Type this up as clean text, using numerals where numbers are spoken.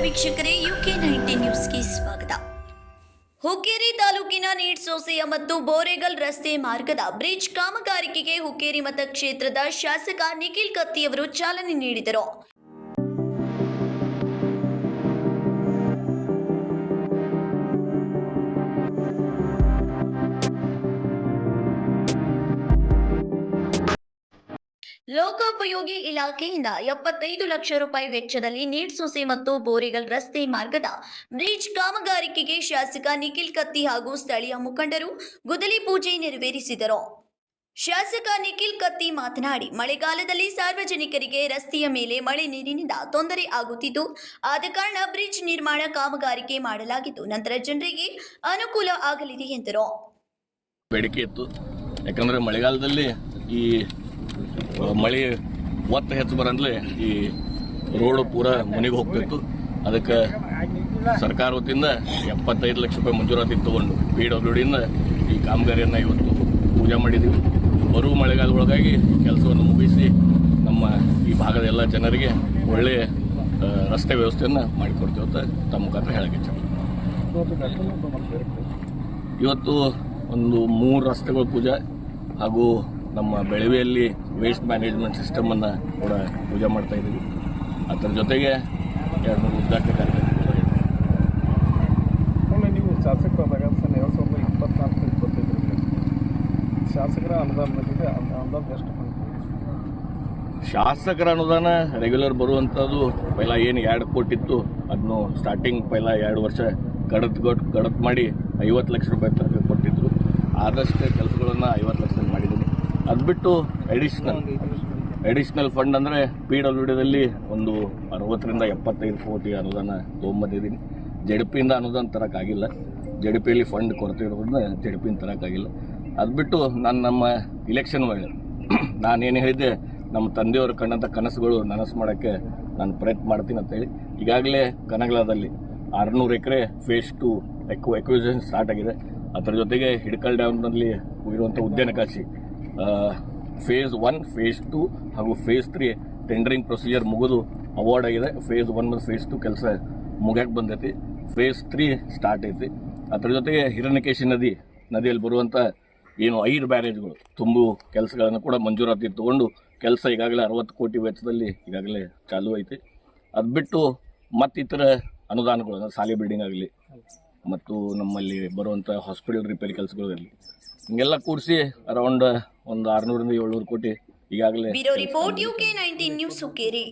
ವೀಕ್ಷಕರೇ, UK19 ನ್ಯೂಸ್ಗೆ ಸ್ವಾಗತ. ಹುಕ್ಕೇರಿ ತಾಲೂಕಿನ ನೀಡ್ಸೋಸೆಯ ಮತ್ತು ಬೋರೆಗಲ್ ರಸ್ತೆ ಮಾರ್ಗದ ಬ್ರಿಡ್ಜ್ ಕಾಮಗಾರಿಕೆಗೆ ಹುಕ್ಕೇರಿ ಮತಕ್ಷೇತ್ರದ ಶಾಸಕ ನಿಖಿಲ್ ಕತ್ತಿಯವರು ಚಾಲನೆ ನೀಡಿದರು. ಲೋಕೋಪಯೋಗಿ ಇಲಾಖೆಯಿಂದ 75 ಲಕ್ಷ ರೂಪಾಯಿ ವೆಚ್ಚದಲ್ಲಿ ನೀಡ್ಸೋಸೆ ಮತ್ತು ಬೋರೆಗಲ್ ರಸ್ತೆ ಮಾರ್ಗದ ಬ್ರಿಡ್ಜ್ ಕಾಮಗಾರಿಕೆಗೆ ಶಾಸಕ ನಿಖಿಲ್ ಕತ್ತಿ ಹಾಗೂ ಸ್ಥಳೀಯ ಮುಖಂಡರು ಗುದ್ದಲಿ ಪೂಜೆ ನೆರವೇರಿಸಿದರು. ಶಾಸಕ ನಿಖಿಲ್ ಕತ್ತಿ ಮಾತನಾಡಿ, ಮಳೆಗಾಲದಲ್ಲಿ ಸಾರ್ವಜನಿಕರಿಗೆ ರಸ್ತೆಯ ಮೇಲೆ ಮಳೆ ನೀರಿನಿಂದ ತೊಂದರೆ ಆಗುತ್ತಿದ್ದು, ಆದ ಕಾರಣ ಬ್ರಿಡ್ಜ್ ನಿರ್ಮಾಣ ಕಾಮಗಾರಿಕೆ ಮಾಡಲಾಗಿದ್ದು, ನಂತರ ಜನರಿಗೆ ಅನುಕೂಲ ಆಗಲಿದೆ ಎಂದರು. ಬೇಡಿಕೆ ಇತ್ತು. ಯಾಕಂದ್ರೆ ಮಳೆಗಾಲದಲ್ಲಿ ಈ ಮಳೆ ಒತ್ತು ಹೆಚ್ಚು ಬರಂದ್ರೆ ಈ ರೋಡ್ ಪೂರ ಮುನಿಗೆ ಹೋಗ್ತಿತ್ತು. ಅದಕ್ಕೆ ಸರ್ಕಾರ ವತಿಯಿಂದ 75 ಲಕ್ಷ ರೂಪಾಯಿ ಮಂಜೂರಾತಿ ತಗೊಂಡು PWDಯಿಂದ ಈ ಕಾಮಗಾರಿಯನ್ನು ಇವತ್ತು ಪೂಜೆ ಮಾಡಿದ್ದೀವಿ. ಬರುವ ಮಳೆಗಾಲದೊಳಗಾಗಿ ಕೆಲಸವನ್ನು ಮುಗಿಸಿ ನಮ್ಮ ಈ ಭಾಗದ ಎಲ್ಲ ಜನರಿಗೆ ಒಳ್ಳೆಯ ರಸ್ತೆ ವ್ಯವಸ್ಥೆಯನ್ನು ಮಾಡಿಕೊಡ್ತೀವಿ ಅಂತ ತಮ್ಮ ಮುಖಾಂತರ ಹೇಳಕ್ಕೆ ಇವತ್ತು ಒಂದು 3 ರಸ್ತೆಗಳ ಪೂಜೆ ಹಾಗೂ ನಮ್ಮ ಬೆಳವೆಯಲ್ಲಿ ವೇಸ್ಟ್ ಮ್ಯಾನೇಜ್ಮೆಂಟ್ ಸಿಸ್ಟಮನ್ನು ಕೂಡ ಪೂಜೆ ಮಾಡ್ತಾ ಇದ್ದೀವಿ. ಅದರ ಜೊತೆಗೆ 2 ಉದ್ಘಾಟನೆ ಕಾರ್ಯಕ್ರಮ. ನೀವು ಶಾಸಕರಾದಾಗ 2024-25 ಶಾಸಕರ ಅನುದಾನದಲ್ಲಿ ಅಂದಾಜು ಎಷ್ಟು? ಶಾಸಕರ ಅನುದಾನ ರೆಗ್ಯುಲರ್ ಬರುವಂಥದ್ದು ಪೈಲ ಏನು 2 ಕೋಟಿ ಇತ್ತು, ಅದನ್ನು ಸ್ಟಾರ್ಟಿಂಗ್ ಪೈಲ 2 ವರ್ಷ ಕಡತ್ ಮಾಡಿ 50 ಲಕ್ಷ ರೂಪಾಯಿ ತನಕ ಕೊಟ್ಟಿದ್ರು. ಆದಷ್ಟು ಕೆಲಸಗಳನ್ನು 50 ಲಕ್ಷದಲ್ಲಿ ಮಾಡಿದ್ದೀನಿ. ಅದು ಬಿಟ್ಟು ಅಡಿಷ್ನಲ್ ಫಂಡ್ ಅಂದರೆ PWDದಲ್ಲಿ ಒಂದು 60ರಿಂದ 75 ಕೋಟಿ ಅನುದಾನ ತೊಗೊಂಬಂದಿದ್ದೀನಿ. JDPಯಿಂದ ಅನುದಾನ ತರೋಕ್ಕಾಗಿಲ್ಲ. JDPಯಲ್ಲಿ ಫಂಡ್ ಕೊರತೆ ಇರೋದ್ರಿಂದ JDPಯಿಂದ ತರೋಕ್ಕಾಗಿಲ್ಲ. ಅದು ಬಿಟ್ಟು ನಮ್ಮ ಇಲೆಕ್ಷನ್ ವೇಳೆ ನಾನೇನು ಹೇಳಿದ್ದೆ, ನಮ್ಮ ತಂದೆಯವರು ಕಂಡಂಥ ಕನಸುಗಳು ನನಸು ಮಾಡೋಕ್ಕೆ ನಾನು ಪ್ರಯತ್ನ ಮಾಡ್ತೀನಿ ಅಂತೇಳಿ ಈಗಾಗಲೇ ಕನಗಲದಲ್ಲಿ 600 ಎಕರೆ ಫೇಸ್ 2 ಎಕ್ವಿಷನ್ ಸ್ಟಾರ್ಟ್ ಆಗಿದೆ. ಅದರ ಜೊತೆಗೆ ಹಿಡಕಲ್ ಡ್ಯಾಮ್ನಲ್ಲಿ ಇರುವಂಥ ಉದ್ಯಾನಕಾಶಿ ಫೇಸ್ 1, ಫೇಸ್ 2 ಹಾಗೂ ಫೇಸ್ 3 ಟೆಂಡರಿಂಗ್ ಪ್ರೊಸೀಜರ್ ಮುಗಿದು ಅವಾರ್ಡ್ ಆಗಿದೆ. ಫೇಸ್ 1 ಮತ್ತು ಫೇಸ್ 2 ಕೆಲಸ ಮುಗ್ಯಾಕೆ ಬಂದೈತಿ. ಫೇಸ್ 3 ಸ್ಟಾರ್ಟ್ ಐತಿ. ಅದರ ಜೊತೆಗೆ ಹಿರಣ್ಯಕೇಶಿ ನದಿಯಲ್ಲಿ ಬರುವಂಥ ಏನು 5 ಬ್ಯಾರೇಜ್ಗಳು ತುಂಬು ಕೆಲಸಗಳನ್ನು ಕೂಡ ಮಂಜೂರಾತಿ ತೊಗೊಂಡು ಕೆಲಸ ಈಗಾಗಲೇ 60 ಕೋಟಿ ವೆಚ್ಚದಲ್ಲಿ ಈಗಾಗಲೇ ಚಾಲೂ ಐತಿ. ಅದು ಬಿಟ್ಟು ಮತ್ತಿತರ ಅನುದಾನಗಳು ಅಂದರೆ ಶಾಲೆ ಬಿಲ್ಡಿಂಗ್ ಆಗಲಿ ಮತ್ತು ನಮ್ಮಲ್ಲಿ ಬರುವಂಥ ಹಾಸ್ಪಿಟಲ್ ರಿಪೇರಿ ಕೆಲಸಗಳಲ್ಲಿ ಹಿಂಗೆಲ್ಲ ಕೂಡಿಸಿ ಅರೌಂಡ್ ಒಂದು 600ರಿಂದ 700 ಕೋಟಿ ಈಗಾಗಲೇ. Bureau report UK19 news Hukkeri.